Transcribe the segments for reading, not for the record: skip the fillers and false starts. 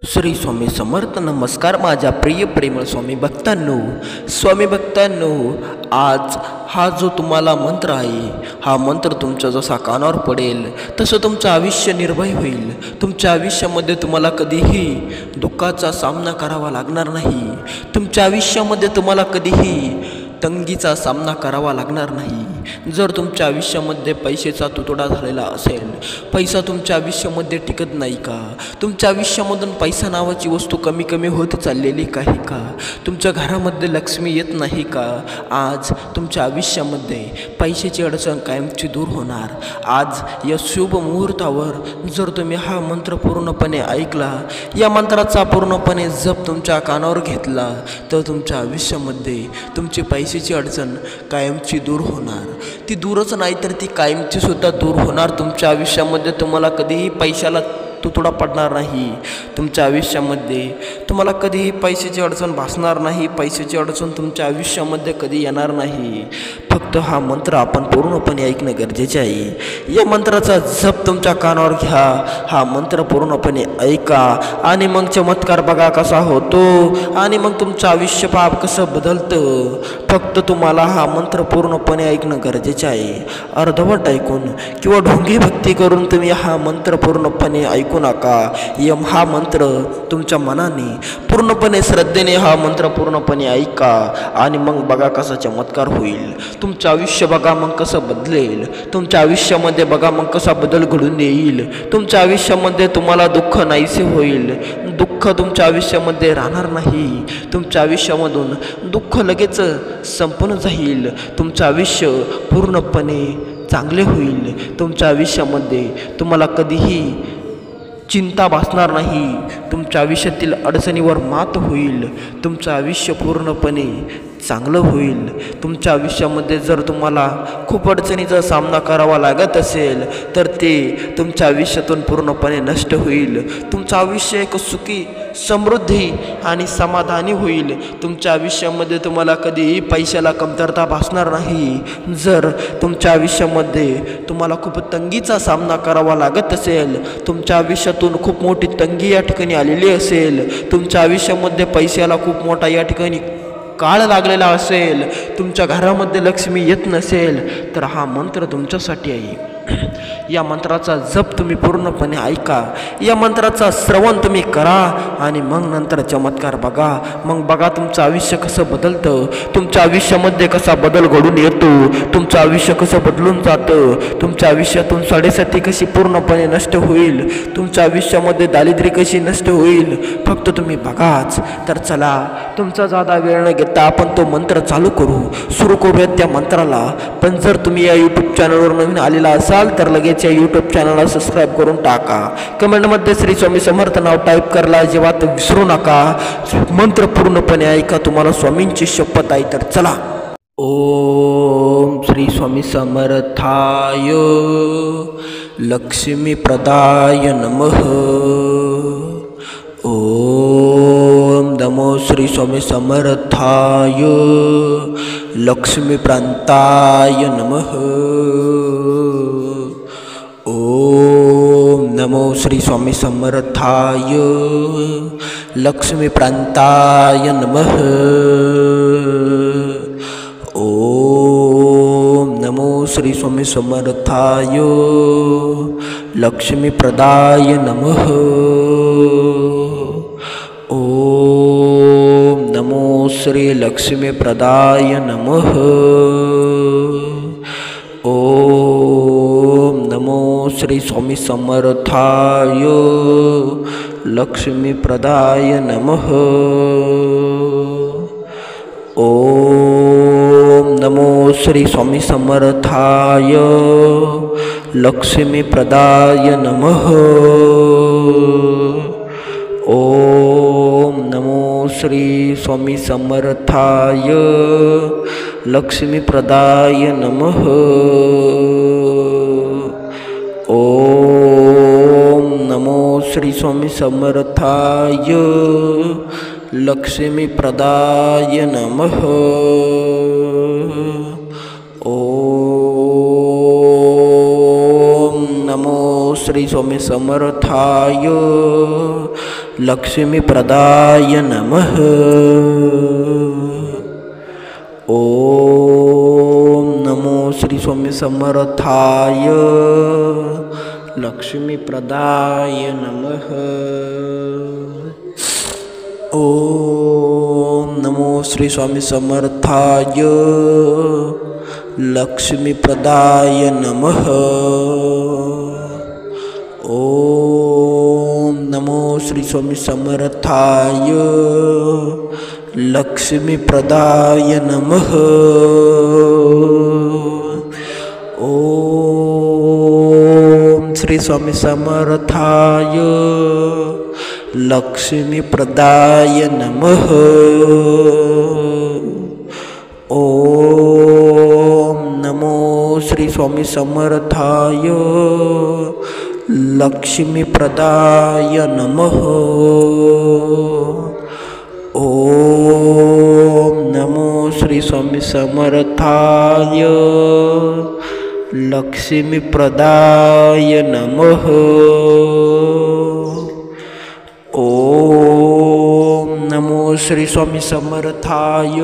श्री स्वामी समर्थ. नमस्कार माझ्या प्रिय प्रेमळ स्वामी भक्तांनो, आज हा जो तुम्हाला मंत्र आहे, हा मंत्र तुमच्या जसा कानावर पडेल तसं तुमचं आयुष्य निर्भय होईल. तुमच्या आयुष्यामध्ये तुम्हाला कधीही दुःखाचा सामना करावा लागणार नाही. तुमच्या आयुष्यामध्ये तुम्हाला कधीही तंगीचा सामना करावा लागणार नाही. जर तुमच्या आयुष्यामध्ये पैशाचा तुटवडा झालेला असेल, पैसा तुमच्या आयुष्यामध्ये टिकत नाही का? तुमच्या आयुष्यामधून पैसा नावाची वस्तू कमी कमी होत चाललेली काही का? तुमच्या घरामध्ये लक्ष्मी येत नाही का? आज तुमच्या आयुष्यामध्ये पैशाची अडचण कायमची दूर होणार. आज या शुभ मुहूर्तावर जर तुम्ही हा मंत्र पूर्णपणे ऐकला, या मंत्राचा पूर्णपणे जप तुमच्या कानावर घेतला, तर तुमच्या आयुष्यामध्ये तुमची पैशाची अडचण कायमची दूर होणार. ती दूरच नाही तर ती कायमची सुद्धा दूर होणार. तुमच्या आयुष्यामध्ये तुम्हाला कधीही पैशाला तुटवडा पडणार नाही. तुमच्या आयुष्यामध्ये तुम्हाला कधीही पैशाची अडचण भासणार नाही. पैशाची अडचण तुमच्या आयुष्यामध्ये कधी येणार नाही. फक्त हा मंत्र आपण पूर्णपणे ऐकणं गरजेचे आहे. या मंत्राचा जप तुमच्या कानावर घ्या, हा मंत्र पूर्णपणे ऐका आणि मग चमत्कार बघा कसा होतो आणि मग तुमचं आयुष्य पाप कसं बदलतं. फक्त तुम्हाला हा मंत्र पूर्णपणे ऐकणं गरजेचे आहे. अर्धवट ऐकून किंवा ढोंगी भक्ती करून तुम्ही हा मंत्र पूर्णपणे ऐकू नका. हा मंत्र तुमच्या मनाने पूर्णपणे श्रद्धेने हा मंत्र पूर्णपणे ऐका आणि मग बघा कसा चमत्कार होईल. तुमचं आयुष्य बघा मग कसं बदलेल. तुमच्या आयुष्यामध्ये बघा मग कसा बदल घडून येईल. तुमच्या आयुष्यामध्ये तुम्हाला दुःख नाहीसे होईल. दुःख तुमच्या आयुष्यामध्ये राहणार नाही. तुमच्या आयुष्यामधून दुःख लगेच संपून जाईल. तुमचं आयुष्य पूर्णपणे चांगले होईल. तुमच्या आयुष्यामध्ये तुम्हाला कधीही चिंता भासणार नाही. तुमच्या आयुष्यातील अडचणीवर मात होईल. तुमचं आयुष्य पूर्णपणे चांगलं होईल. तुमच्या आयुष्यामध्ये जर तुम्हाला खूप अडचणीचा सामना करावा लागत असेल, तर ते तुमच्या आयुष्यातून पूर्णपणे नष्ट होईल. तुमचं आयुष्य एक सुखी, समृद्धी आणि समाधानी होईल. तुमच्या आयुष्यामध्ये तुम्हाला कधीही पैशाला कमतरता भासणार नाही. जर तुमच्या आयुष्यामध्ये तुम्हाला खूप तंगीचा सामना करावा लागत असेल, तुमच्या आयुष्यातून खूप मोठी तंगी या ठिकाणी आलेली असेल, तुमच्या आयुष्यामध्ये पैशाला खूप मोठा या ठिकाणी काळ लागलेला असेल, तुमच्या घरामध्ये लक्ष्मी येत नसेल, तर हा मंत्र तुमच्यासाठी आहे. या मंत्राचा जप तुम्ही पूर्णपणे ऐका. या मंत्राचा श्रवण तुम्ही करा आणि मग नंतर चमत्कार बघा. मग बघा तुमचं आयुष्य कसं बदलतं. तुमच्या आयुष्यामध्ये कसा बदल घडून येतो. तुमचं आयुष्य कसं बदलून जातं. तुमच्या आयुष्यातून साडेसाती कशी पूर्णपणे नष्ट होईल. तुमच्या आयुष्यामध्ये दारिद्र्य कशी नष्ट होईल. फक्त तुम्ही बघाच. तर चला, तुमचा जादा वेळ न घेता आपण तो मंत्र चालू करू, सुरू करूयात त्या मंत्राला. पण जर तुम्ही या यूट्यूब चॅनलवर नवीन आलेला असाल तर लगेच या यूट्यूब चॅनलला सबस्क्राईब करून टाका. कमेंटमध्ये श्री स्वामी समर्थ नाव टाईप करायला अजिबात विसरू नका. मंत्र पूर्णपणे ऐका, तुम्हाला स्वामींची शपथ आहे. तर चला. ओम श्री स्वामी समर्थाय लक्ष्मी प्रदाय नमः. ओम नमो श्री स्वामी समर्थाय लक्ष्मी प्रांताय नमः. ओम नमो श्री स्वामी समर्थाय लक्ष्मी प्रांताय नमः. ओम नमो श्री स्वामी समर्थाय लक्ष्मी प्रदाय नमः. ओम नमो श्री लक्ष्मी प्रदाय नमः. ओम नमो श्री स्वामी समर्थाय लक्ष्मी प्रदाय नमः. ओम नमो श्री स्वामी समर्थाय लक्ष्मी प्रदाय नमः. ओम नमो श्री स्वामी समर्थाय लक्ष्मी प्रदाय नमः. ओम नमो श्री स्वामी समर्थाय लक्ष्मी प्रदाय नमः. ओम नमो श्री स्वामी समर्थाय लक्ष्मीप्रदाय नमः। ओम नमो श्री स्वामी समर्थाय लक्ष्मीप्रदाय नमः। ओम नमो श्री स्वामी समर्थाय लक्ष्मीप्रदाय नमः। ओम नमो श्री स्वामी समर्थाय लक्ष्मीप्रदाय नमः। ओम श्री स्वामी समर्थाय लक्ष्मीप्रदाय नमः। ओम नमो श्री स्वामी समर्थाय लक्ष्मीप्रदाय नमः। ओम नमो श्री स्वामी समर्थाय लक्ष्मीप्रदाय नमः। ओम नमो श्री स्वामी समर्थाय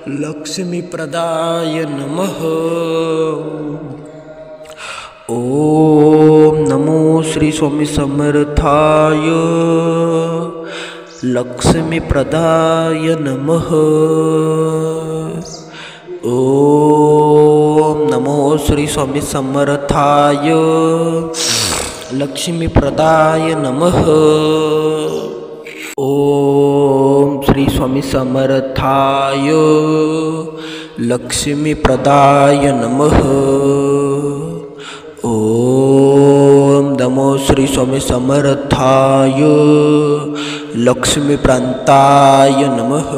लक्ष्मीप्रदाय नमः। ओम नमो श्री स्वामी समर्थाय लक्ष्मीप्रदाय नमः। ओम नमो श्री स्वामी समर्थाय लक्ष्मीप्रदाय नमः। ओम श्री स्वामी समर्थाय लक्ष्मीप्रदाय नमः। ओम नमो श्री स्वामी समर्थाय लक्ष्मीप्रांताय नमः।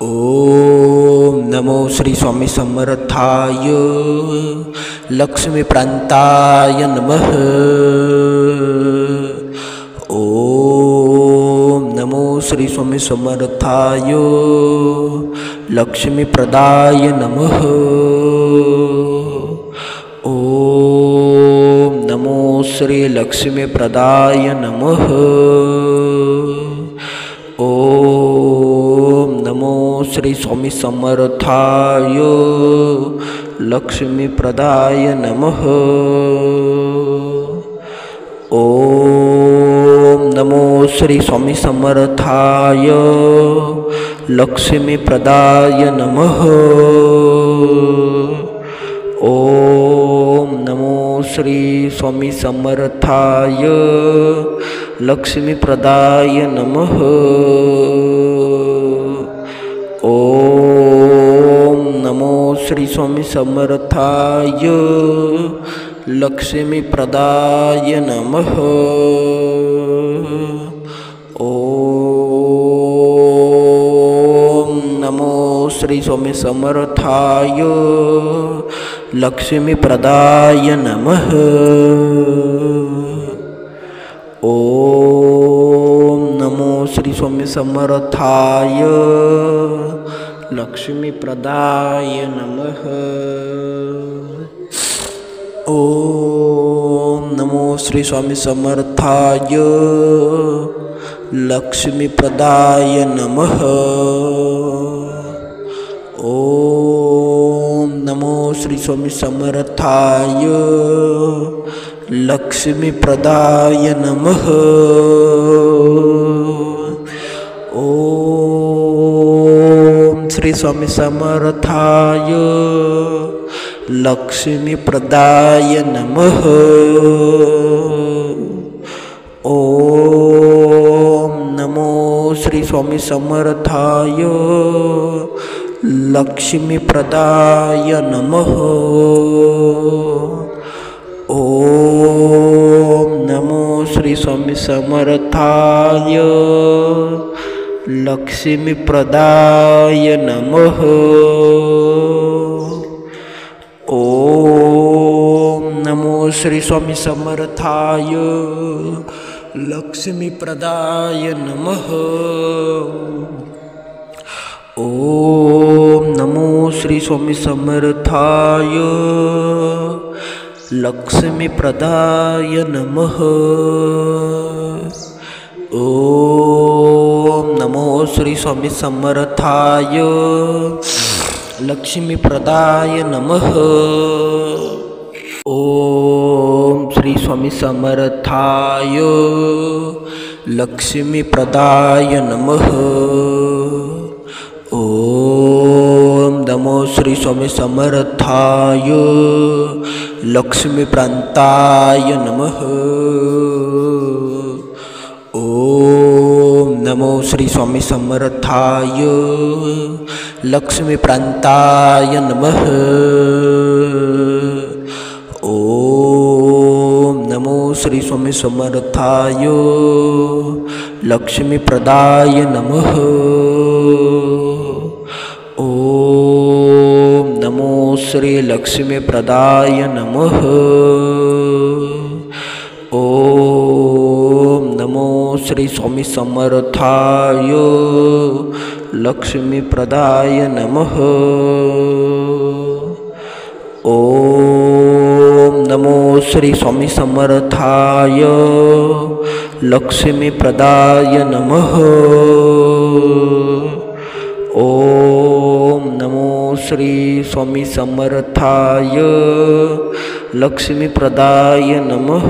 ओम नमो श्री स्वामी समर्थाय लक्ष्मीप्रांताय नमः। ओम नमो श्री स्वामी समर्थाय लक्ष्मीप्रदाय नमः। ओम नमो श्री लक्ष्मीप्रदाय नमः। ओम नमो श्री स्वामी समर्थाय लक्ष्मीप्रदाय नमः। ओम नमो श्री स्वामी समर्थाय लक्ष्मीप्रदाय नमः। ओम नमो श्री स्वामी समर्थाय लक्ष्मीप्रदाय नमः। ओम नमो श्री स्वामी समर्थाय लक्ष्मीप्रदाय नमः। ओम नमो श्री स्वामी समर्थाय लक्ष्मीप्रदाय नमः। ओम नमो श्री स्वामी समर्थाय लक्ष्मीप्रदाय नमः। ओम नमो श्री स्वामी समर्थाय लक्ष्मीप्रदाय नमः। ओम नमो श्री स्वामी समर्थाय लक्ष्मीप्रदाय नमः। ओम श्री स्वामी समर्थाय लक्ष्मीप्रदाय नमः। ओम नमो श्री स्वामी समर्थाय लक्ष्मीप्रदाय नमः। ओम नमो श्री स्वामी समर्थाय लक्ष्मीप्रदाय नमः। ओम नमो श्री स्वामी समर्थाय लक्ष्मीप्रदाय नमः। ओम नमो श्री स्वामी समर्थाय लक्ष्मीप्रदाय नमः। ओम नमो श्री स्वामी समर्थाय लक्ष्मीप्रदाय नमः। ओम श्री स्वामी समर्थाय लक्ष्मीप्रदाय नमः। ओम नमो श्री स्वामी समर्थाय लक्ष्मीप्रांताय नमः। ओम नमो श्री स्वामी समर्थाय लक्ष्मीप्रांताय नमः। ओम नमो श्री स्वामी समर्थाय लक्ष्मीप्रदाय नमः। ओम नमो श्री लक्ष्मीप्रदाय नमः। ओम नमो श्री स्वामी समर्थाय लक्ष्मीप्रदाय नमः। ओम नमो श्री स्वामी समर्थाय लक्ष्मीप्रदाय नमः। ओम नमो श्री स्वामी समर्थाय लक्ष्मीप्रदाय नमः।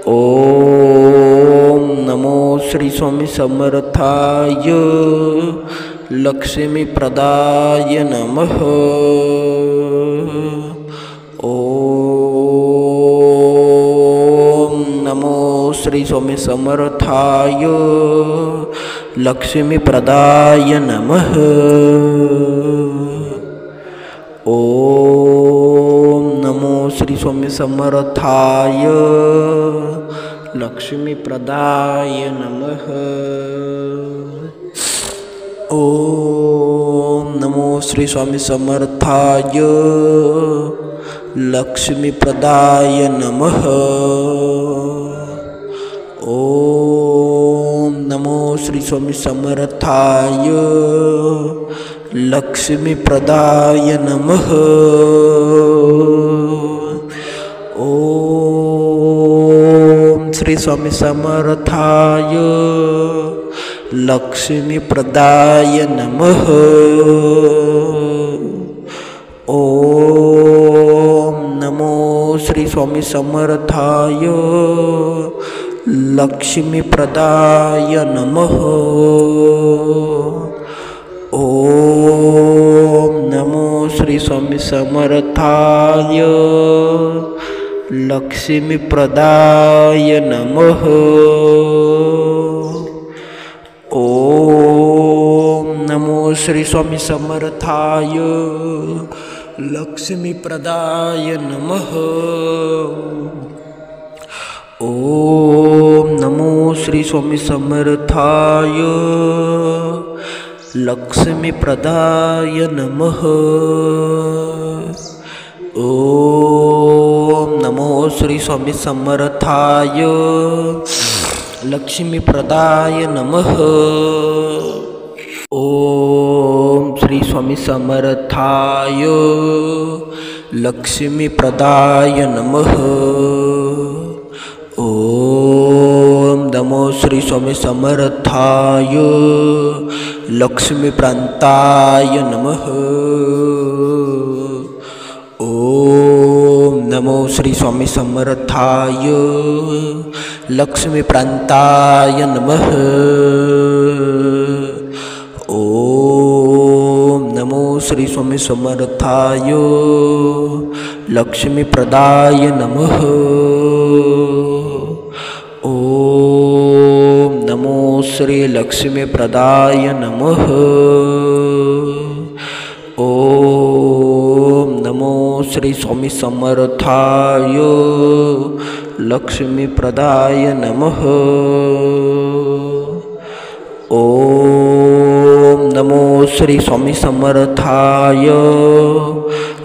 ओम नमो श्री स्वामी समर्थाय लक्ष्मीप्रदाय नमः। ओम नमो श्री स्वामी समर्थाय लक्ष्मीप्रदाय नमः। ओम नमो श्री स्वामी समर्थाय लक्ष्मीप्रदाय नमः। ओम नमो श्री स्वामी समर्थाय लक्ष्मीप्रदाय नमः। ओम नमो श्री स्वामी समर्थाय लक्ष्मीप्रदाय नमः। ओम श्री स्वामी समर्थाय लक्ष्मीप्रदाय नमः। ओम नमो श्री स्वामी समर्थाय लक्ष्मीप्रदाय नमः। ओम नमो श्री स्वामी समर्थाय लक्ष्मीप्रदाय नमः। ओम नमो श्री स्वामी समर्थाय लक्ष्मीप्रदाय नमः। ओम नमो श्री स्वामी समर्थाय लक्ष्मीप्रदाय नमः। ओम नमो श्री स्वामी समर्थाय लक्ष्मीप्रदाय नमः। ओम श्री स्वामी समर्थाय लक्ष्मीप्रदाय नमः। ओम नमो श्री स्वामी समर्थाय लक्ष्मीप्रांताय नमः। ओम नमो श्री स्वामी समर्थाय लक्ष्मीप्रांताय नमः। ओम नमो श्री स्वामी समर्थाय लक्ष्मीप्रदाय नमः। ओम नमो श्री लक्ष्मीप्रदाय नमः। ओम नमो श्री स्वामी समर्थाय लक्ष्मीप्रदाय नमः। ओम नमो श्री स्वामी समर्थाय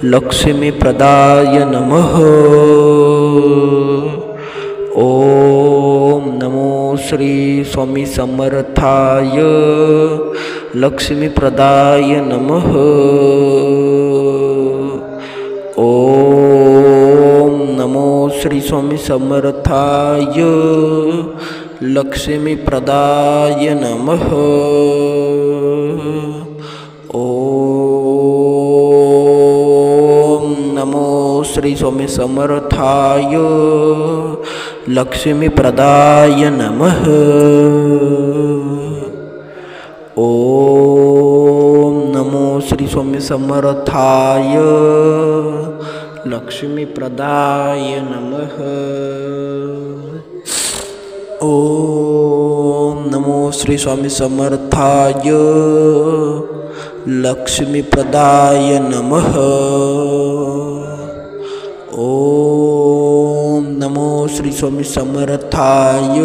लक्ष्मीप्रदाय नमः। ओम नमो श्री स्वामी समर्थाय लक्ष्मीप्रदाय नमः। श्री स्वामी समर्थाय लक्ष्मीप्रदाय नमः। ओम नमो श्री स्वामी समर्थाय लक्ष्मीप्रदाय नमः। ओम नमो श्री स्वामी समर्थाय लक्ष्मीप्रदाय नमः। ओम नमो श्री स्वामी समर्थाय लक्ष्मीप्रदाय नमः। ओम नमो श्री स्वामी समर्थाय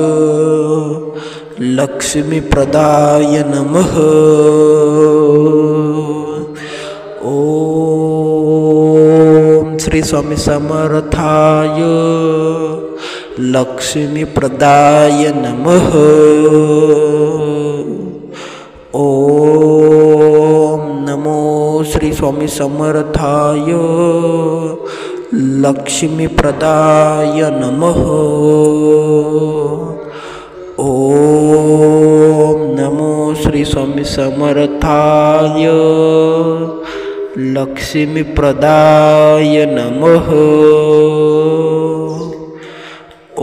लक्ष्मीप्रदाय नमः। ओम श्री स्वामी समर्थाय लक्ष्मीप्रदाय नमः। ओम नमो श्री स्वामी समर्थाय लक्ष्मीप्रदाय नमः। ओम नमो श्री स्वामी समर्थाय लक्ष्मीप्रदाय नमः।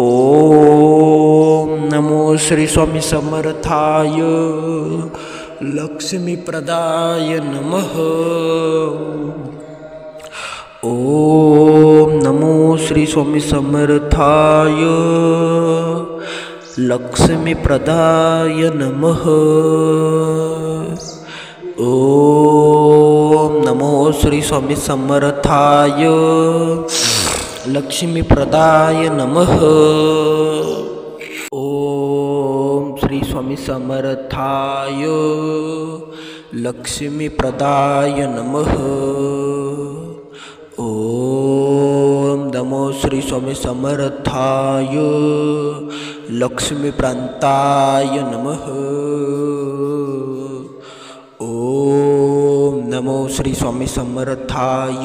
ओम नमो श्री स्वामी समर्थाय लक्ष्मीप्रदाय नमः। ओम नमो श्री स्वामी समर्थाय लक्ष्मीप्रदाय नमः। ओम नमो श्री स्वामी समर्थाय लक्ष्मीप्रदाय नमः। ओम श्री स्वामी समर्थाय लक्ष्मीप्रदाय नमः। ओम नमो श्री स्वामी समर्थाय लक्ष्मीप्रांताय नमः। ओम नमो श्री स्वामी समर्थाय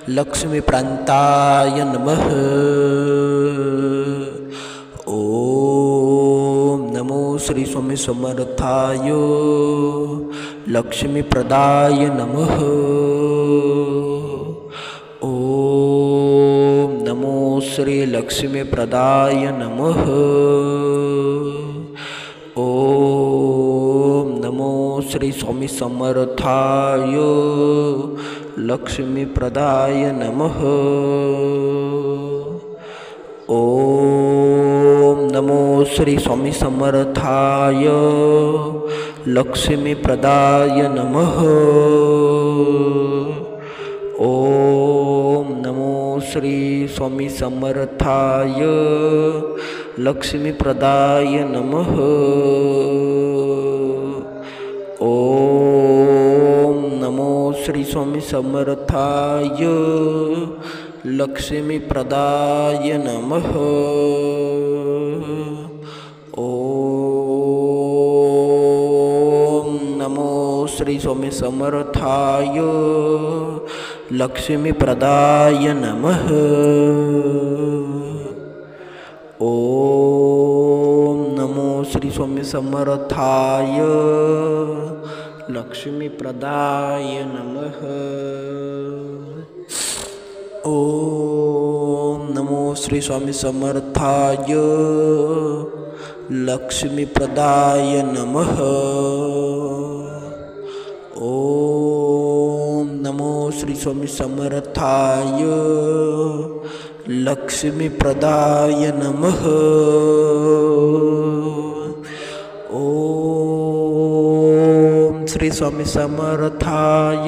लक्ष्मीप्रांताय नमः। ओम नमो श्री स्वामी समर्थाय लक्ष्मीप्रदाय नमः। ओम नमो श्री लक्ष्मीप्रदाय नमः। ओम नमो श्री स्वामी समर्थाय लक्ष्मीप्रदाय नमः। ओम नमो श्री स्वामी समर्थाय लक्ष्मीप्रदाय नमः। ओम नमो श्री स्वामी समर्थाय लक्ष्मीप्रदाय नमः। ओम नमो श्री स्वामी समर्थाय लक्ष्मीप्रदाय नमः। ओम नमो श्री स्वामी समर्थाय लक्ष्मीप्रदाय नमः। ओम नमो श्री स्वामी समर्थाय लक्ष्मीप्रदाय नमः। ओम नमो श्री स्वामी समर्थाय लक्ष्मीप्रदाय नमः। ओम नमो श्री स्वामी समर्थाय लक्ष्मीप्रदाय नमः। ओम श्री स्वामी समर्थाय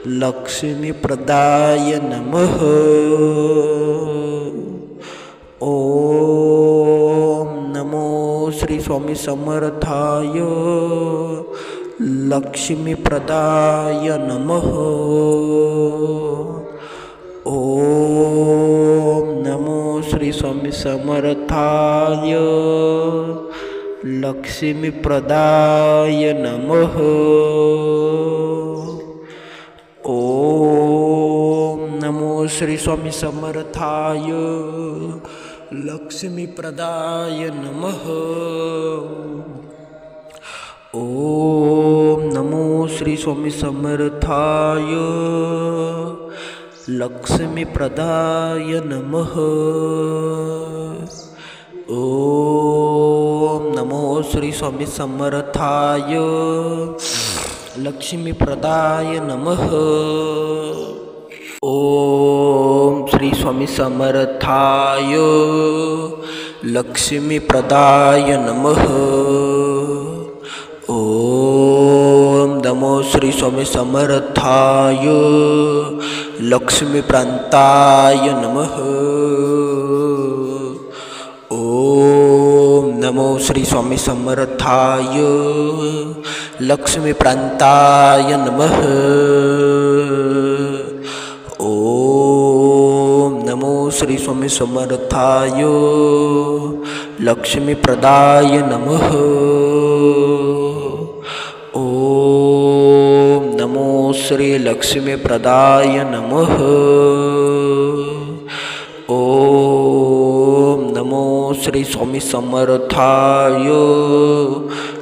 लक्ष्मीप्रदाय नमः। ओम नमो श्री स्वामी समर्थाय लक्ष्मीप्रदाय नमः। ओम नमो श्री स्वामी समर्थाय लक्ष्मीप्रदाय नमः। ओम नमो श्री स्वामी समर्थाय लक्ष्मीप्रदाय नमः। ओम नमो श्री स्वामी समर्थाय लक्ष्मीप्रदाय नमः। ओम नमो श्री स्वामी समर्थाय लक्ष्मीप्रदाय नमः। ओम श्री स्वामी समर्थाय लक्ष्मीप्रदाय नमः। ओम नमो श्री स्वामी समर्थाय लक्ष्मीप्रांताय नमः। ओम नमो श्री स्वामी समर्थाय लक्ष्मीप्रांताय नमः। ओम नमो श्री स्वामी समर्थाय लक्ष्मीप्रदाय नमः। ओम नमो श्री लक्ष्मीप्रदाय नमः। ओम नमो श्री स्वामी समर्थाय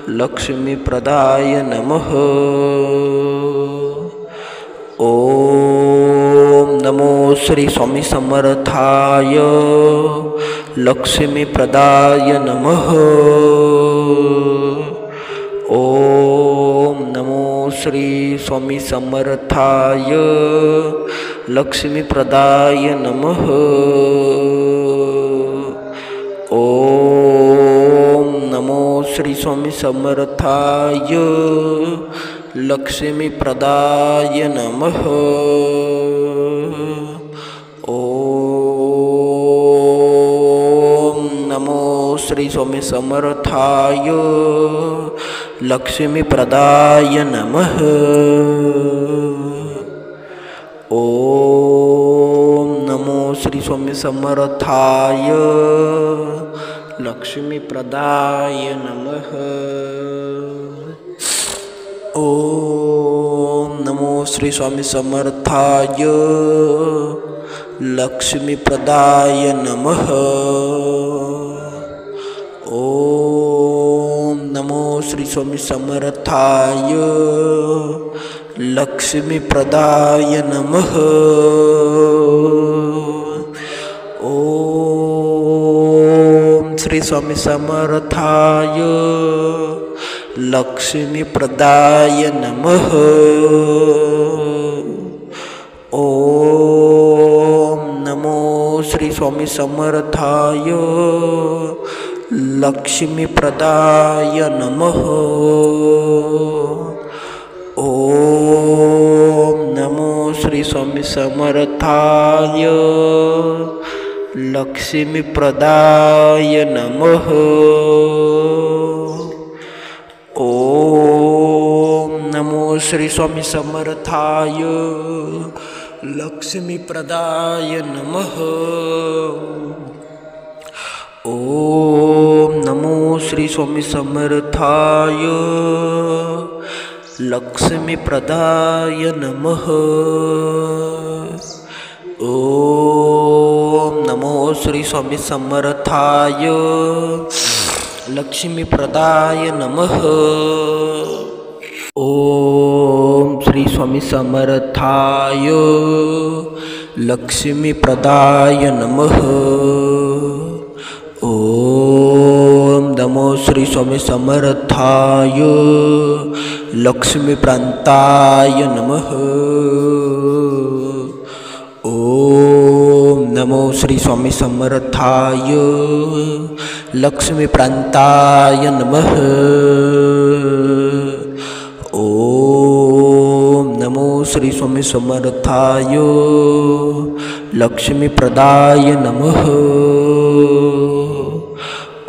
लक्ष्मीप्रदाय नमः। ओम नमो श्री स्वामी समर्थाय लक्ष्मीप्रदाय नमः। ओम नमो श्री स्वामी समर्थाय लक्ष्मीप्रदाय नमः। ओम नमो श्री स्वामी समर्थाय लक्ष्मीप्रदाय नमः। ओम नमो श्री स्वामी समर्थाय लक्ष्मीप्रदाय नमः। ओम नमो श्री स्वामी समर्थाय लक्ष्मीप्रदाय नमः। ओम नमो श्री स्वामी समर्थाय लक्ष्मीप्रदाय नमः। ओम नमो श्री स्वामी समर्थाय लक्ष्मीप्रदाय नमः। ओम श्री स्वामी समर्थाय लक्ष्मीप्रदाय नमः। ओम नमो श्री स्वामी समर्थाय लक्ष्मीप्रदाय नमः। ओम नमो श्री स्वामी समर्थाय लक्ष्मीप्रदाय नमः। ओम नमो श्री स्वामी समर्थाय लक्ष्मीप्रदाय नमः। ओम नमो श्री स्वामी समर्थाय लक्ष्मीप्रदाय नमः। ओम नमो श्री स्वामी समर्थाय लक्ष्मीप्रदाय नमः। ओम श्री स्वामी समर्थाय लक्ष्मीप्रदाय नमः। ओम नमो श्री स्वामी समर्थाय लक्ष्मीप्रांताय नमः। ओम नमो श्री स्वामी समर्थाय लक्ष्मीप्रांताय नमः। ओम नमो श्री स्वामी समर्थाय लक्ष्मीप्रदाय नमः।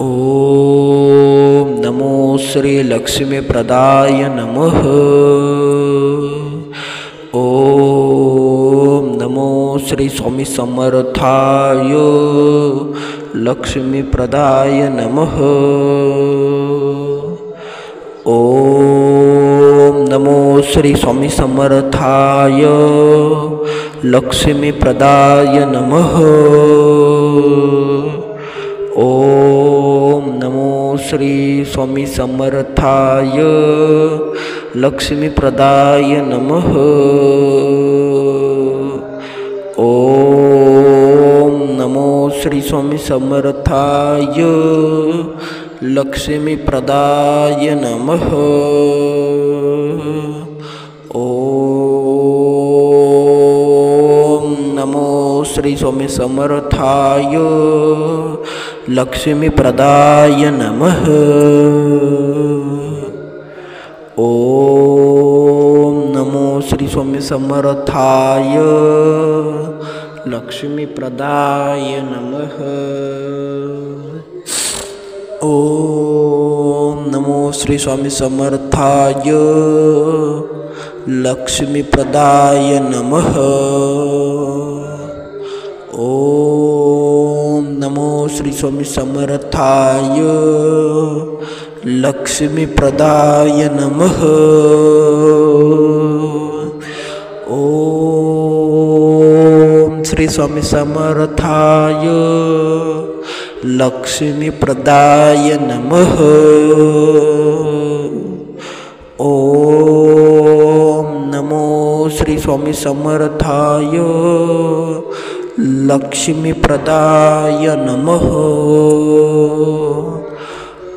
ओम नमो श्री लक्ष्मीप्रदाय नमः। ओम नमो श्री स्वामी समर्थाय लक्ष्मीप्रदाय नमः। ओम नमो श्री स्वामी समर्थाय लक्ष्मीप्रदाय नमः। ओम नमो श्री स्वामी समर्थाय लक्ष्मीप्रदाय नमः। ओम नमो श्री स्वामी समर्थाय लक्ष्मीप्रदाय नमः। ओम नमो श्री स्वामी समर्थाय लक्ष्मीप्रदाय नमः। ओम नमो श्री स्वामी समर्थाय लक्ष्मीप्रदाय नमः। ओम नमो श्री स्वामी समर्थाय लक्ष्मीप्रदाय नमः। ओम नमो श्री स्वामी समर्थाय लक्ष्मीप्रदाय नमः। ओम श्री स्वामी समर्थाय लक्ष्मीप्रदाय नमः। ओम नमो श्री स्वामी समर्थाय लक्ष्मीप्रदाय नमः।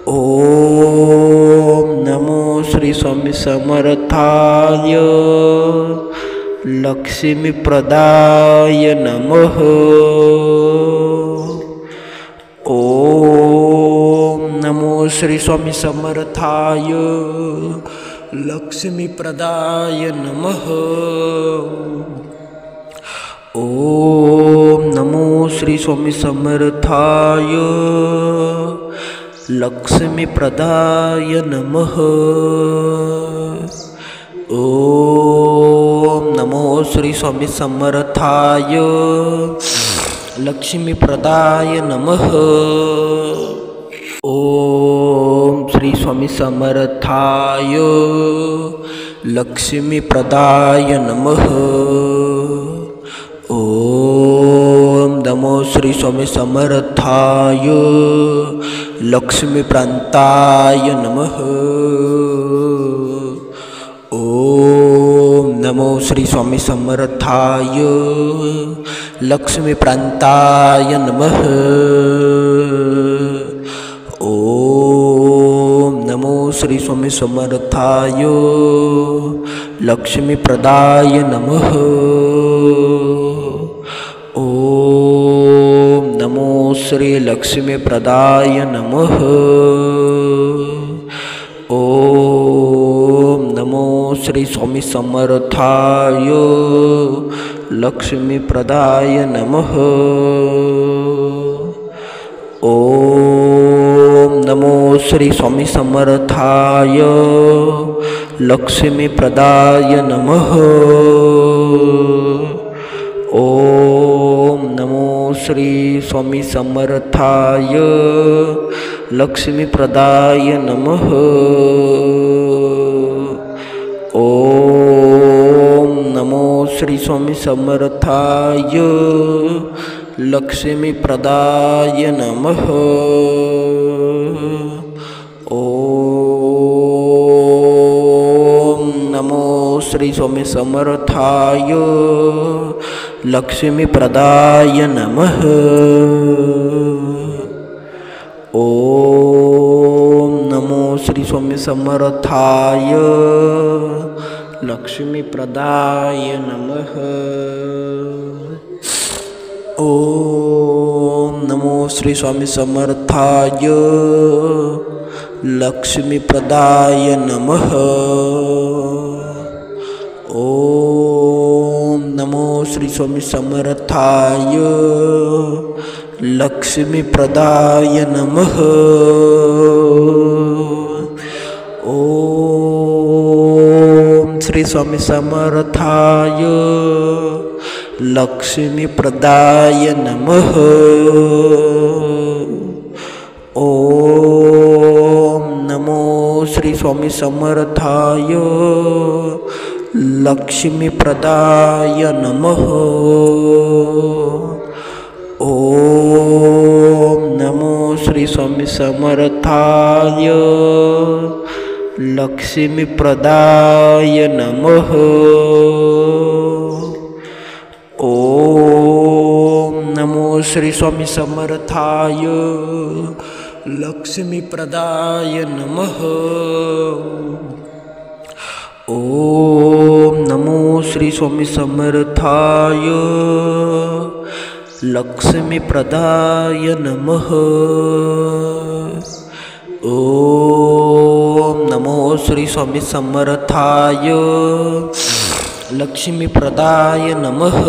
ओम नमो श्री स्वामी समर्थाय लक्ष्मीप्रदाय नमः। ओम नमो श्री स्वामी समर्थाय लक्ष्मीप्रदाय नमः। ओम नमो श्री स्वामी समर्थाय लक्ष्मीप्रदाय नमः। ओम नमो श्री स्वामी समर्थाय लक्ष्मीप्रदाय नमः। ओम श्री स्वामी समर्थाय लक्ष्मीप्रदाय नमः। ओम नमो श्री स्वामी समर्थाय लक्ष्मीप्रांताय नमः। ओम नमो श्री स्वामी समर्थाय लक्ष्मीप्रांताय नमः। ओम नमो श्री स्वामी समर्थाय लक्ष्मीप्रदाय नमः। ओम नमो श्री लक्ष्मीप्रदाय नमः। ओम नमो श्री स्वामी समर्थाय लक्ष्मीप्रदाय नमः। ओम नमो श्री स्वामी समर्थाय लक्ष्मीप्रदाय नमः। ओम नमो श्री स्वामी समर्थाय लक्ष्मीप्रदाय नमः। ओम नमो श्री स्वामी समर्थाय लक्ष्मीप्रदाय नमः। ओम नमो श्री स्वामी समर्थाय लक्ष्मीप्रदाय नमः। ओम नमो श्री स्वामी समर्थाय लक्ष्मीप्रदाय नमः। ओम नमो श्री स्वामी समर्थाय लक्ष्मीप्रदाय नमः। ओम नमो श्री स्वामी समर्थाय लक्ष्मीप्रदाय नमः। ओम श्री स्वामी समर्थाय लक्ष्मीप्रदाय नमः। ओम नमो श्री स्वामी समर्थाय लक्ष्मीप्रदाय नमः। ओम नमो श्री स्वामी समर्थाय लक्ष्मीप्रदाय नमः। ओम नमो श्री स्वामी समर्थाय लक्ष्मीप्रदाय नमः। ओम नमो श्री स्वामी समर्थाय लक्ष्मीप्रदाय नमः। ओम नमो श्री स्वामी समर्थाय लक्ष्मीप्रदाय नमः।